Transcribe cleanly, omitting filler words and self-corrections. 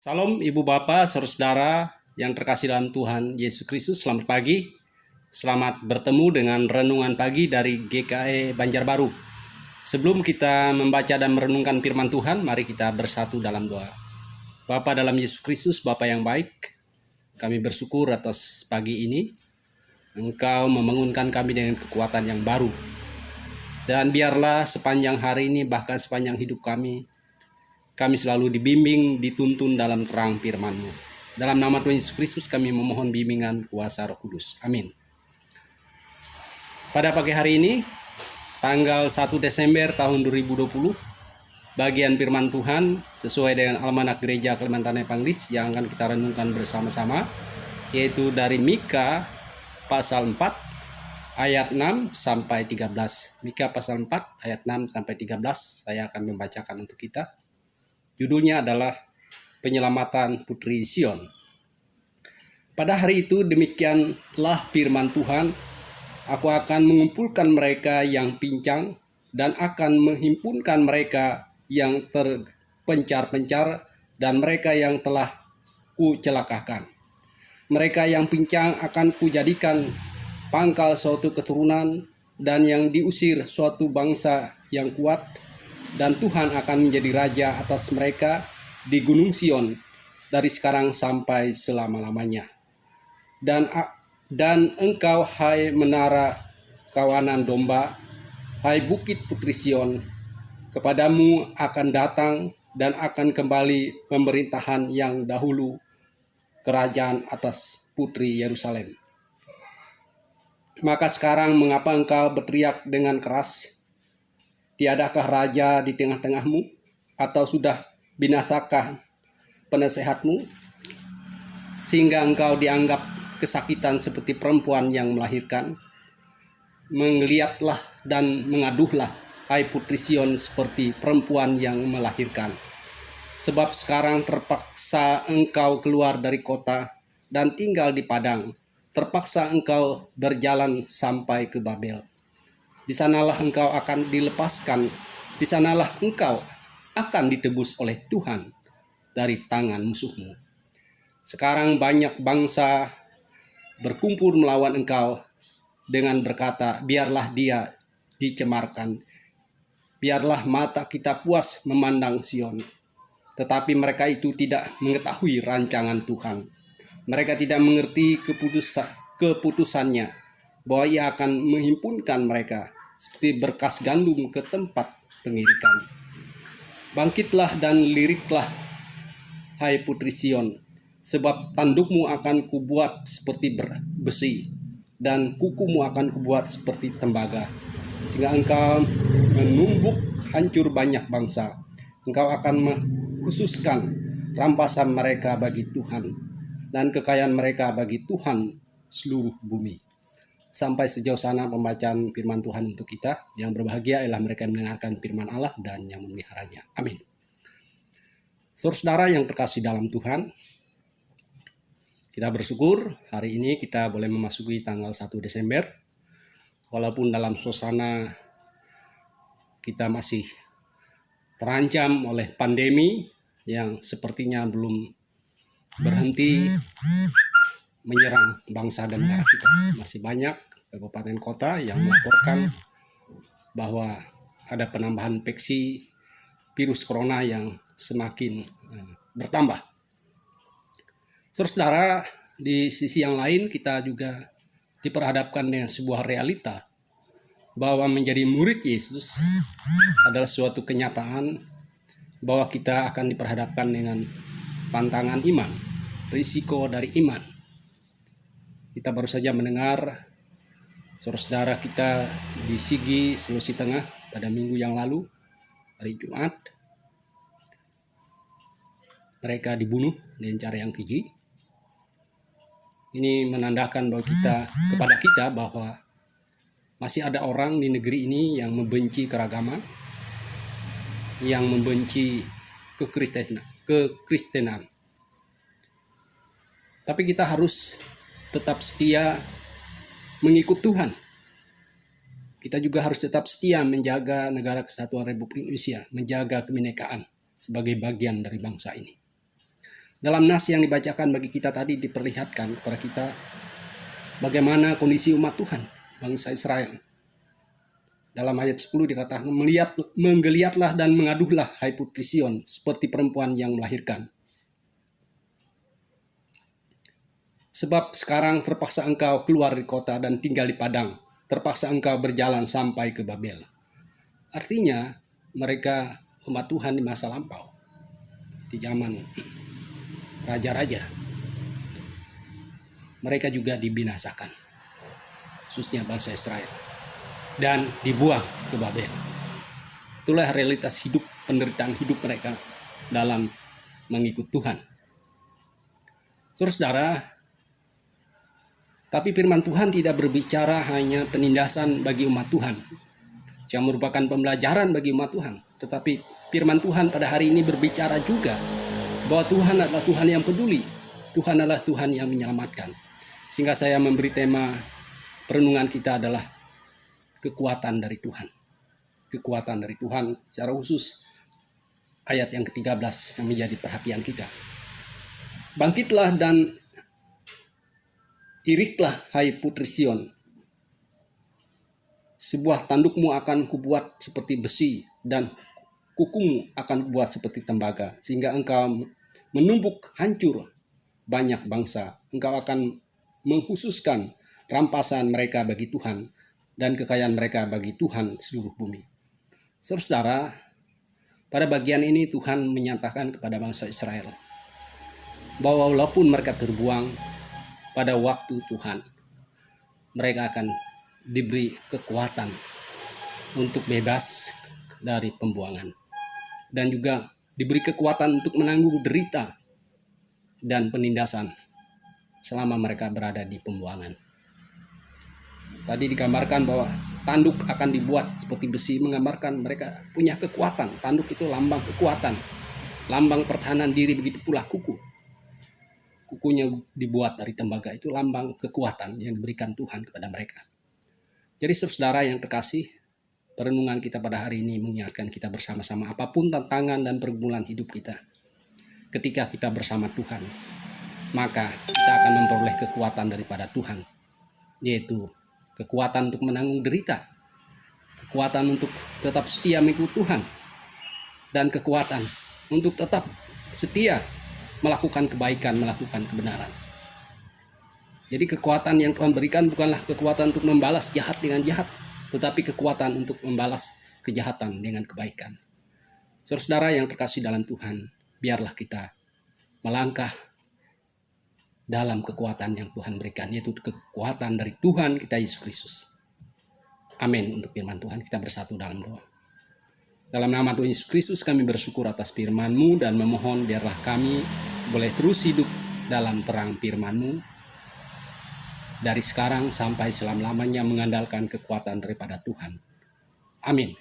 Salam Ibu Bapak, saudara yang terkasih dalam Tuhan Yesus Kristus, selamat pagi. Selamat bertemu dengan renungan pagi dari GKE Banjarbaru. Sebelum kita membaca dan merenungkan firman Tuhan, mari kita bersatu dalam doa. Bapa dalam Yesus Kristus, Bapa yang baik, kami bersyukur atas pagi ini. Engkau membangunkan kami dengan kekuatan yang baru. Dan biarlah sepanjang hari ini, bahkan sepanjang hidup kami selalu dibimbing, dituntun dalam terang firman-Mu. Dalam nama Tuhan Yesus Kristus kami memohon bimbingan kuasa Roh Kudus. Amin. Pada pagi hari ini, tanggal 1 Desember tahun 2020, bagian firman Tuhan sesuai dengan Almanak Gereja Kalimantan Evangelis yang akan kita renungkan bersama-sama, yaitu dari Mika pasal 4 ayat 6 sampai 13. Mika pasal 4 ayat 6 sampai 13 saya akan membacakan untuk kita. Judulnya adalah Penyelamatan Putri Sion. Pada hari itu demikianlah firman Tuhan, aku akan mengumpulkan mereka yang pincang dan akan menghimpunkan mereka yang terpencar-pencar dan mereka yang telah kucelakakan. Mereka yang pincang akan kujadikan pangkal suatu keturunan dan yang diusir suatu bangsa yang kuat. Dan Tuhan akan menjadi raja atas mereka di Gunung Sion dari sekarang sampai selama-lamanya. Dan engkau, hai menara kawanan domba, hai bukit Putri Sion, kepadamu akan datang dan akan kembali pemerintahan yang dahulu, kerajaan atas Putri Yerusalem. Maka sekarang mengapa engkau berteriak dengan keras? Tiadakah raja di tengah-tengahmu? Atau sudah binasakah penasehatmu? Sehingga engkau dianggap kesakitan seperti perempuan yang melahirkan. Mengeliatlah dan mengaduhlah, hai Putri Sion, seperti perempuan yang melahirkan. Sebab sekarang terpaksa engkau keluar dari kota dan tinggal di padang. Terpaksa engkau berjalan sampai ke Babel. Di sanalah engkau akan dilepaskan, di sanalah engkau akan ditebus oleh Tuhan dari tangan musuhmu. Sekarang banyak bangsa berkumpul melawan engkau dengan berkata, biarlah dia dicemarkan, biarlah mata kita puas memandang Sion. Tetapi mereka itu tidak mengetahui rancangan Tuhan. Mereka tidak mengerti keputusannya, bahwa ia akan menghimpunkan mereka seperti berkas gandum ke tempat pengirikan. Bangkitlah dan liriklah, hai Putri Sion, sebab tandukmu akan kubuat seperti besi, dan kukumu akan kubuat seperti tembaga, sehingga engkau menumbuk hancur banyak bangsa. Engkau akan mengkhususkan rampasan mereka bagi Tuhan, dan kekayaan mereka bagi Tuhan seluruh bumi. Sampai sejauh sana pembacaan firman Tuhan untuk kita. Yang berbahagia ialah mereka yang mendengarkan firman Allah dan yang memeliharanya. Amin. Saudara yang terkasih dalam Tuhan, kita bersyukur hari ini kita boleh memasuki tanggal 1 Desember. Walaupun dalam suasana kita masih terancam oleh pandemi yang sepertinya belum berhenti menyerang bangsa dan negara kita. Masih banyak kabupaten kota yang melaporkan bahwa ada penambahan infeksi virus corona yang semakin bertambah. Saudara, di sisi yang lain kita juga diperhadapkan dengan sebuah realita bahwa menjadi murid Yesus adalah suatu kenyataan bahwa kita akan diperhadapkan dengan tantangan iman, risiko dari iman. Kita baru saja mendengar saudara-saudara kita di Sigi, Sulawesi Tengah pada minggu yang lalu, hari Jumat. Mereka dibunuh dengan cara yang keji. Ini menandakan kepada kita bahwa masih ada orang di negeri ini yang membenci keragaman, yang membenci kekristenan. Tapi kita harus tetap setia mengikut Tuhan. Kita juga harus tetap setia menjaga negara kesatuan Republik Indonesia, menjaga kebinekaan sebagai bagian dari bangsa ini. Dalam nas yang dibacakan bagi kita tadi diperlihatkan kepada kita bagaimana kondisi umat Tuhan, bangsa Israel. Dalam ayat 10 dikatakan, menggeliatlah dan mengaduhlah hai putri Sion, seperti perempuan yang melahirkan. Sebab sekarang terpaksa engkau keluar dari kota dan tinggal di padang, terpaksa engkau berjalan sampai ke Babel. Artinya mereka umat Tuhan di masa lampau, di zaman raja-raja, mereka juga dibinasakan, khususnya bangsa Israel, dan dibuang ke Babel. Itulah realitas hidup, penderitaan hidup mereka dalam mengikut Tuhan. Saudara, tapi firman Tuhan tidak berbicara hanya penindasan bagi umat Tuhan, yang merupakan pembelajaran bagi umat Tuhan. Tetapi firman Tuhan pada hari ini berbicara juga bahwa Tuhan adalah Tuhan yang peduli. Tuhan adalah Tuhan yang menyelamatkan. Sehingga saya memberi tema perenungan kita adalah kekuatan dari Tuhan. Kekuatan dari Tuhan, secara khusus ayat yang ke-13 yang menjadi perhatian kita. Bangkitlah dan iriklah hai putri Sion. Sebuah tandukmu akan kubuat seperti besi dan kukumu akan kubuat seperti tembaga, sehingga engkau menumbuk hancur banyak bangsa. Engkau akan mengkhususkan rampasan mereka bagi Tuhan dan kekayaan mereka bagi Tuhan seluruh bumi. Saudara, pada bagian ini Tuhan menyatakan kepada bangsa Israel bahwa walaupun mereka terbuang, pada waktu Tuhan mereka akan diberi kekuatan untuk bebas dari pembuangan, dan juga diberi kekuatan untuk menanggung derita dan penindasan selama mereka berada di pembuangan. Tadi digambarkan bahwa tanduk akan dibuat seperti besi, menggambarkan mereka punya kekuatan. Tanduk itu lambang kekuatan, lambang pertahanan diri. Begitu pula kukunya dibuat dari tembaga, itu lambang kekuatan yang diberikan Tuhan kepada mereka. Jadi saudara yang terkasih, perenungan kita pada hari ini mengingatkan kita bersama-sama, apapun tantangan dan pergumulan hidup kita, ketika kita bersama Tuhan, maka kita akan memperoleh kekuatan daripada Tuhan, yaitu kekuatan untuk menanggung derita, kekuatan untuk tetap setia mengikut Tuhan, dan kekuatan untuk tetap setia melakukan kebaikan, melakukan kebenaran. Jadi kekuatan yang Tuhan berikan bukanlah kekuatan untuk membalas jahat dengan jahat, tetapi kekuatan untuk membalas kejahatan dengan kebaikan. Saudara yang terkasih dalam Tuhan, biarlah kita melangkah dalam kekuatan yang Tuhan berikan, yaitu kekuatan dari Tuhan kita Yesus Kristus. Amin. Untuk firman Tuhan, kita bersatu dalam doa. Dalam nama Tuhan Yesus Kristus kami bersyukur atas firman-Mu dan memohon biarlah kami boleh terus hidup dalam terang firman-Mu dari sekarang sampai selama-lamanya, mengandalkan kekuatan daripada Tuhan. Amin.